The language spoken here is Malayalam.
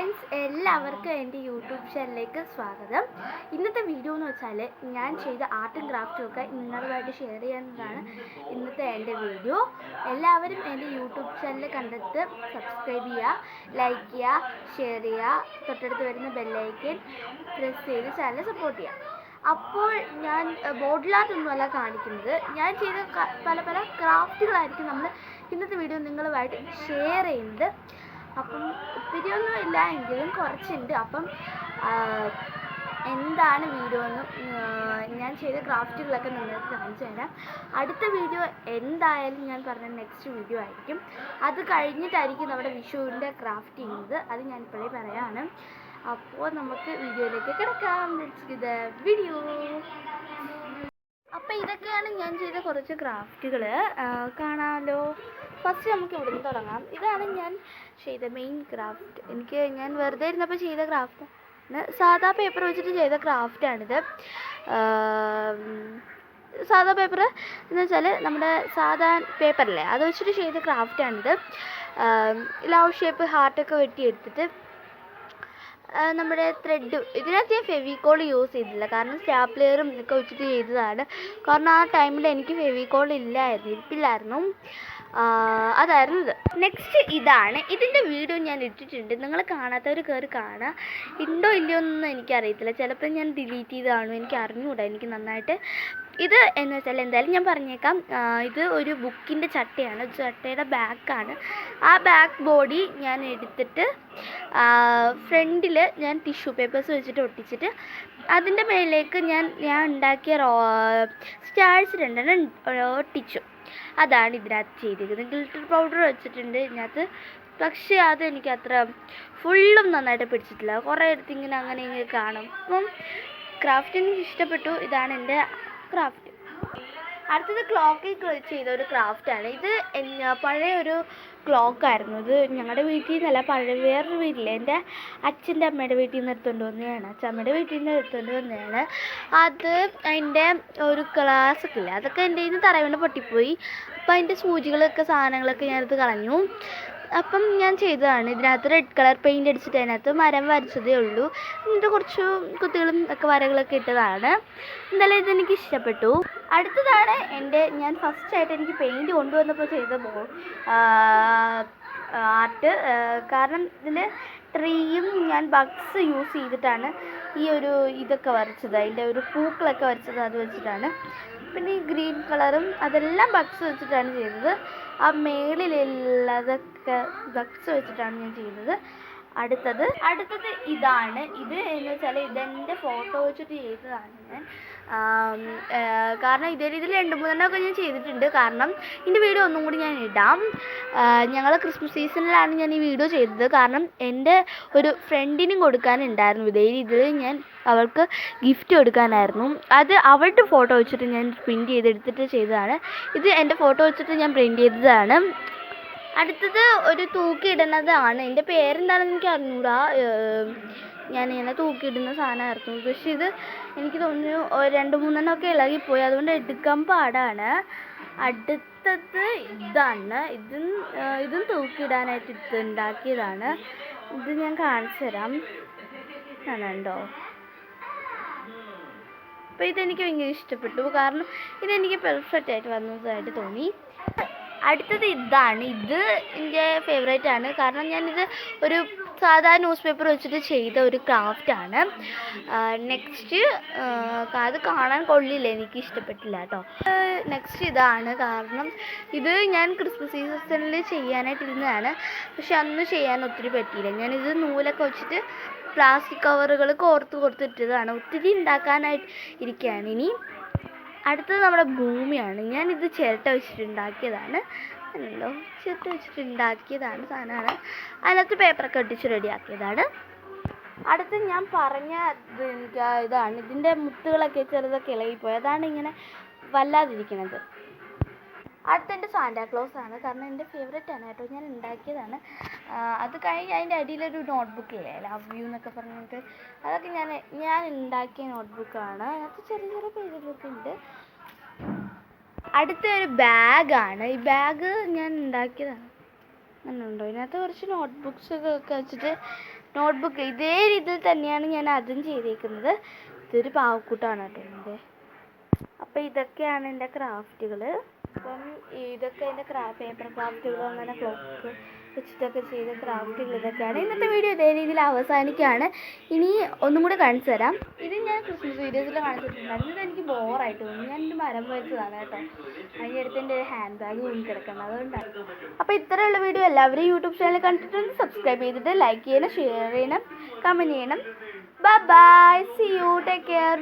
ഫ്രണ്ട്സ്, എല്ലാവർക്കും എൻ്റെ യൂട്യൂബ് ചാനലിലേക്ക് സ്വാഗതം. ഇന്നത്തെ വീഡിയോ എന്ന് വെച്ചാൽ ഞാൻ ചെയ്ത ആർട്ടും ക്രാഫ്റ്റും ഒക്കെ നിങ്ങളുമായിട്ട് ഷെയർ ചെയ്യാവുന്നതാണ് ഇന്നത്തെ എൻ്റെ വീഡിയോ. എല്ലാവരും എൻ്റെ യൂട്യൂബ് ചാനൽ കണ്ടിട്ട് സബ്സ്ക്രൈബ് ചെയ്യുക, ലൈക്ക് ചെയ്യുക, ഷെയർ ചെയ്യുക, തൊട്ടടുത്ത് വരുന്ന ബെല്ലൈക്കൻ പ്രസ് ചെയ്ത് ചാനൽ സപ്പോർട്ട് ചെയ്യുക. അപ്പോൾ ഞാൻ ബോട്ടിൽ ആർട്ടൊന്നുമല്ല കാണിക്കുന്നത്, ഞാൻ ചെയ്ത പല പല ക്രാഫ്റ്റുകളായിരിക്കും നമ്മൾ ഇന്നത്തെ വീഡിയോ നിങ്ങളുമായിട്ട് ഷെയർ ചെയ്യുന്നത്. അപ്പം ഒത്തിരിയൊന്നും ഇല്ല എങ്കിലും കുറച്ചുണ്ട്. അപ്പം എന്താണ് വീഡിയോ എന്ന് ഞാൻ ചെയ്ത ക്രാഫ്റ്റുകളൊക്കെ നിങ്ങൾക്ക് കാണിച്ചു തരാം. അടുത്ത വീഡിയോ എന്തായാലും ഞാൻ പറഞ്ഞ നെക്സ്റ്റ് വീഡിയോ ആയിരിക്കും. അത് കഴിഞ്ഞിട്ടായിരിക്കും നമ്മുടെ വിഷുവിൻ്റെ ക്രാഫ്റ്റ് ചെയ്യുന്നത്. അത് ഞാൻ ഇപ്പോഴേ പറയാണ്. അപ്പോൾ നമുക്ക് വീഡിയോയിലേക്ക് കിടക്കാം. ഇത് വീഡിയോ. അപ്പോൾ ഇതൊക്കെയാണ് ഞാൻ ചെയ്ത കുറച്ച് ക്രാഫ്റ്റുകൾ. കാണാമല്ലോ. ഫസ്റ്റ് നമുക്ക് ഇവിടെ നിന്ന് തുടങ്ങാം. ഇതാണ് ഞാൻ ചെയ്ത മെയിൻ ക്രാഫ്റ്റ്. ഞാൻ വെറുതെ ഇരുന്നപ്പോൾ ചെയ്ത ക്രാഫ്റ്റ്. സാധാ പേപ്പർ വെച്ചിട്ട് ചെയ്ത ക്രാഫ്റ്റാണിത്. സാധാ പേപ്പർ എന്ന് വെച്ചാൽ നമ്മുടെ സാധാ പേപ്പറല്ലേ, അത് വെച്ചിട്ട് ചെയ്ത ക്രാഫ്റ്റാണിത്. ലവ് ഷേപ്പ് ഹാർട്ടൊക്കെ വെട്ടിയെടുത്തിട്ട് നമ്മുടെ ത്രെഡ്, ഇതിനകത്ത് ഞാൻ ഫെവിക്കോൾ യൂസ് ചെയ്തില്ല, കാരണം സ്റ്റാപ്ലെയറും ഒക്കെ വെച്ചിട്ട് ചെയ്തതാണ്. കാരണം ആ ടൈമിൽ എനിക്ക് ഫെവിക്കോൾ ഇരിപ്പില്ലായിരുന്നു. അതായിരുന്നു ഇത്. നെക്സ്റ്റ് ഇതാണ്. ഇതിൻ്റെ വീഡിയോ ഞാൻ ഇട്ടിട്ടുണ്ട്, നിങ്ങൾ കാണാത്തവർ കയറി കാണുക. ഉണ്ടോ ഇല്ലയോ എന്നൊന്നും എനിക്കറിയത്തില്ല, ചിലപ്പോൾ ഞാൻ ഡിലീറ്റ് ചെയ്ത് കാണും, എനിക്ക് അറിഞ്ഞുകൂടാ എനിക്ക് നന്നായിട്ട്. ഇത് എന്ന് വെച്ചാൽ എന്തായാലും ഞാൻ പറഞ്ഞേക്കാം, ഇത് ഒരു ബുക്കിൻ്റെ ചട്ടയാണ്, ചട്ടയുടെ ബാക്കാണ്. ആ ബാക്ക് ബോഡി ഞാൻ എടുത്തിട്ട് ഫ്രണ്ടിൽ ഞാൻ ടിഷ്യൂ പേപ്പേഴ്സ് വെച്ചിട്ട് ഒട്ടിച്ചിട്ട് അതിൻ്റെ മേലേക്ക് ഞാൻ ഉണ്ടാക്കിയ സ്റ്റാർസ് രണ്ടെണ്ണം ഒട്ടിച്ചു. അതാണ് ഇതിനകത്ത് ചെയ്തിരിക്കുന്നത്. ഗ്ലിറ്റർ പൗഡർ വെച്ചിട്ടുണ്ട് ഇതിനകത്ത്, പക്ഷേ അതെനിക്ക് അത്ര ഫുള്ളും നന്നായിട്ട് പിടിച്ചിട്ടില്ല. കുറേ അടുത്ത് ഇങ്ങനെ അങ്ങനെ ഇങ്ങനെ കാണും. അപ്പം ക്രാഫ്റ്റ് എനിക്ക് ഇഷ്ടപ്പെട്ടു. ഇതാണ് എൻ്റെ ക്രാഫ്റ്റ്. അടുത്തത് ക്ലോക്കിൽ ചെയ്ത ഒരു ക്രാഫ്റ്റാണ്. ഇത് പഴയ ഒരു ക്ലോക്കായിരുന്നു. ഇത് ഞങ്ങളുടെ വീട്ടിൽ നിന്നല്ല, പഴയ വേറൊരു വീട്ടിൽ എൻ്റെ അച്ഛൻ്റെ അമ്മയുടെ വീട്ടിൽ നിന്ന് എടുത്തുകൊണ്ട് വന്നതാണ്. അച്ഛമ്മയുടെ വീട്ടിൽ നിന്ന് എടുത്തുകൊണ്ട് വന്നതാണ്. അത് അതിൻ്റെ ഒരു ഗ്ലാസ്സൊക്കെ ഇല്ല, അതൊക്കെ എൻ്റെ കയ്യിൽ നിന്ന് തറ വീണ് പൊട്ടിപ്പോയി. അപ്പോൾ അതിൻ്റെ സൂചികളൊക്കെ സാധനങ്ങളൊക്കെ ഞാനത് കളഞ്ഞു. അപ്പം ഞാൻ ചെയ്തതാണ്. ഇതിനകത്ത് റെഡ് കളർ പെയിൻ്റ് അടിച്ചിട്ട് അതിനകത്ത് മരം വരച്ചതേ ഉള്ളൂ. എന്നിട്ട് കുറച്ച് കുത്തികളും ഒക്കെ വരകളൊക്കെ ഇട്ടതാണ്. എന്തായാലും ഇതെനിക്ക് ഇഷ്ടപ്പെട്ടു. അടുത്തതാണ് ഞാൻ ഫസ്റ്റായിട്ട് എനിക്ക് പെയിൻറ് കൊണ്ടുവന്നപ്പോൾ ചെയ്ത ആർട്ട്. കാരണം ഇതിൻ്റെ ട്രീയും ഞാൻ ബഗ്സ് യൂസ് ചെയ്തിട്ടാണ് ഈ ഒരു ഇതൊക്കെ വരച്ചത്, അതിൻ്റെ ഒരു പൂക്കളൊക്കെ വരച്ചത് അത് വെച്ചിട്ടാണ്. പിന്നെ ഈ ഗ്രീൻ കളറും അതെല്ലാം ബഗ്സ് വെച്ചിട്ടാണ് ചെയ്തത്. ആ മേളിലുള്ളതൊക്കെ ബഗ്സ് വെച്ചിട്ടാണ് ഞാൻ ചെയ്തത്. അടുത്തത് ഇതാണ്. ഇത് എന്ന് വെച്ചാൽ ഇതെൻ്റെ ഫോട്ടോ വെച്ചിട്ട് ചെയ്തതാണ് ഞാൻ. കാരണം ഇതേ രീതിയിൽ 2-3 ഞാൻ ചെയ്തിട്ടുണ്ട്. കാരണം ഇതിൻ്റെ വീഡിയോ ഒന്നും കൂടി ഞാൻ ഇടാം. ഞങ്ങൾ ക്രിസ്മസ് സീസണിലാണ് ഞാൻ ഈ വീഡിയോ ചെയ്തത്. കാരണം എൻ്റെ ഒരു ഫ്രണ്ടിനും കൊടുക്കാനുണ്ടായിരുന്നു. ഇതേ രീതിയിൽ ഞാൻ അവൾക്ക് ഗിഫ്റ്റ് കൊടുക്കാനായിരുന്നു. അത് അവളുടെ ഫോട്ടോ വെച്ചിട്ട് ഞാൻ പ്രിൻറ്റ് ചെയ്തെടുത്തിട്ട് ചെയ്തതാണ്. ഇത് എൻ്റെ ഫോട്ടോ വെച്ചിട്ട് ഞാൻ പ്രിൻറ്റ് ചെയ്തതാണ്. അടുത്തത് ഒരു തൂക്കിയിടുന്നതാണ്. എൻ്റെ പേരെന്താണെന്ന് എനിക്ക് അറിഞ്ഞൂടാ. ഞാനിങ്ങനെ തൂക്കിയിടുന്ന സാധനമായിരുന്നു. പക്ഷെ ഇത് എനിക്ക് തോന്നുന്നു 2-3 ഇളകിപ്പോയി, അതുകൊണ്ട് എടുക്കാൻ പാടാണ്. അടുത്തത് ഇതാണ്. ഇതും തൂക്കിയിടാനായിട്ട് ഇത് ഉണ്ടാക്കിയതാണ്. ഇത് ഞാൻ കാണിച്ചു തരാം. കാണണ്ടോ? അപ്പോൾ ഇതെനിക്ക് ഭയങ്കര ഇഷ്ടപ്പെട്ടു, കാരണം ഇതെനിക്ക് പെർഫെക്റ്റ് ആയിട്ട് വന്നതായിട്ട് തോന്നി. അടുത്തത് ഇതാണ്. ഇത് എൻ്റെ ഫേവറേറ്റ് ആണ്, കാരണം ഞാനിത് ഒരു സാധാരണ ന്യൂസ് പേപ്പർ വെച്ചിട്ട് ചെയ്ത ഒരു ക്രാഫ്റ്റാണ്. നെക്സ്റ്റ് അത് കാണാൻ കൊള്ളില്ല, എനിക്ക് ഇഷ്ടപ്പെട്ടില്ല കേട്ടോ. നെക്സ്റ്റ് ഇതാണ്. കാരണം ഇത് ഞാൻ ക്രിസ്മസ് സീസണിൽ ചെയ്യാനായിട്ടിരുന്നതാണ്, പക്ഷെ അന്ന് ചെയ്യാൻ ഒത്തിരി പറ്റിയില്ല. ഞാനിത് നൂലൊക്കെ വെച്ചിട്ട് പ്ലാസ്റ്റിക് കവറുകൾ കോർത്തിട്ടതാണ്. ഒത്തിരി ഉണ്ടാക്കാനായിട്ട് ഇരിക്കുകയാണ് ഇനി. അടുത്തത് നമ്മുടെ ഭൂമിയാണ്. ഞാനിത് ചിരട്ട വെച്ചിട്ടുണ്ടാക്കിയതാണ്. ചിരട്ട വെച്ചിട്ടുണ്ടാക്കിയതാണ് സാധനമാണ്. അതിനകത്ത് പേപ്പറൊക്കെ ഒട്ടിച്ച് റെഡിയാക്കിയതാണ്. അടുത്ത് ഞാൻ പറഞ്ഞ ഇതാണ്. ഇതിൻ്റെ മുത്തുകളൊക്കെ ചെറുതൊക്കെ ഇളകിപ്പോയി, അതാണ് ഇങ്ങനെ വല്ലാതിരിക്കുന്നത്. അടുത്തെൻ്റെ സാന്റാക്ലോസ് ആണ്, കാരണം എൻ്റെ ഫേവറേറ്റ് ആണ് കേട്ടോ. ഞാൻ ഉണ്ടാക്കിയതാണ്. അത് കഴിഞ്ഞ് അതിൻ്റെ അടിയിലൊരു നോട്ട്ബുക്കില്ലേ, ലവ് യു എന്നൊക്കെ പറഞ്ഞിട്ട്, അതൊക്കെ ഞാൻ ഉണ്ടാക്കിയ നോട്ട്ബുക്കാണ്. അതിനകത്ത് ചെറിയ ചെറിയ പേജുകളൊക്കെ ഉണ്ട്. അടുത്ത ഒരു ബാഗാണ്. ഈ ബാഗ് ഞാൻ ഉണ്ടാക്കിയതാണ്. അങ്ങനെയുണ്ടോ? ഇതിനകത്ത് കുറച്ച് നോട്ട്ബുക്സൊക്കെ വെച്ചിട്ട് നോട്ട്ബുക്ക് ഇതേ രീതിയിൽ തന്നെയാണ് ഞാൻ അതും ചെയ്തേക്കുന്നത്. ഇതൊരു പാവക്കൂട്ടാണ് കേട്ടോ എൻ്റെ. അപ്പോൾ ഇതൊക്കെയാണ് എൻ്റെ ക്രാഫ്റ്റുകൾ. അപ്പം ഇതൊക്കെ എൻ്റെ പേപ്പർ ക്രാഫ്റ്റുകൾ, അങ്ങനെ ക്ലോക്ക് വെച്ചിട്ടൊക്കെ ചെയ്ത ക്രാഫ്റ്റുകൾ ഇതൊക്കെയാണ്. ഇന്നത്തെ വീഡിയോ ഇതേ രീതിയിൽ അവസാനിക്കുകയാണ്. ഇനി ഒന്നും കൂടെ കാണിച്ചു തരാം. ഇത് ഞാൻ ക്രിസ്മസ് വീഡിയോസിൽ കാണിച്ചിട്ടുണ്ടായിരുന്നു. ഇത് എനിക്ക് ബോറായിട്ട് തോന്നി. ഞാൻ എൻ്റെ മരം വരച്ചതാണ് കേട്ടോ. അതിൻ്റെ അടുത്ത് എൻ്റെ ഹാൻഡ് ബാഗ് കൊണ്ട് കിടക്കുന്നത്, അതുകൊണ്ടാണ്. അപ്പോൾ ഇത്രയുള്ള വീഡിയോ എല്ലാവരും യൂട്യൂബ് ചാനൽ കണ്ടിട്ടുണ്ട്. സബ്സ്ക്രൈബ് ചെയ്തിട്ട് ലൈക്ക് ചെയ്യണം, ഷെയർ ചെയ്യണം, കമൻറ്റ് ചെയ്യണം. Bye bye, see you, take care.